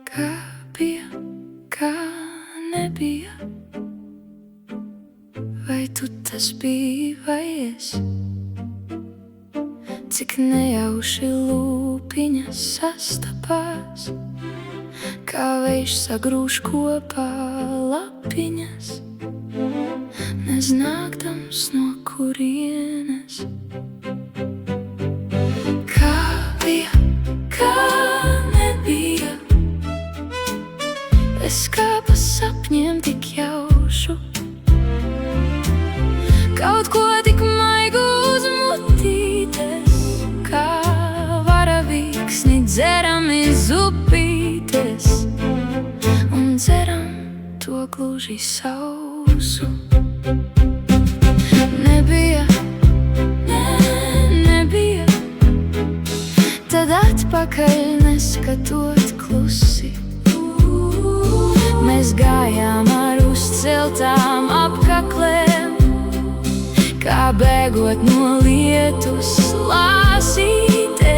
Kā bija, kā nebija, vai tu tas biji, vai es? Cik nejauši lūpiņas sastapās, kā vējš sagrūž kopā lapiņas, neznākdams no kurienes. Kā bija, kā nebija, es kā pa sapņiem tik jaušu, kaut ko tik maigu uz mutītes, kā varavīksni dzeram iz upītes, un dzeram to gluži sausu. Nebija, nebija, tad atpakaļ neskatot klusi. Mēs gājām ar uzceltām apkaklēm, kā bēgot no lietus lāsītēm.